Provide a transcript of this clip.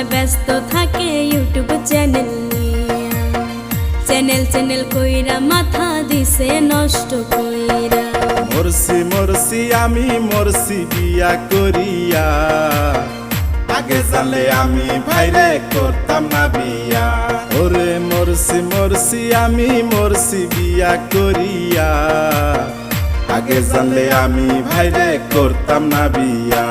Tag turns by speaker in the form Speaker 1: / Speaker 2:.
Speaker 1: সময় ব্যস্ত থাকে ইউটিউব চ্যানেল চ্যানেল কইরা মাথা দিছে নষ্ট কইরা।
Speaker 2: মরছি মরছি আমি মরছি বিয়া করিয়া, আগে জানলে আমি ভাইরে করতাম না বিয়া। ওরে মরছি মরছি আমি মরছি বিয়া করিয়া, আগে জানলে আমি ভাইরে করতাম না বিয়া।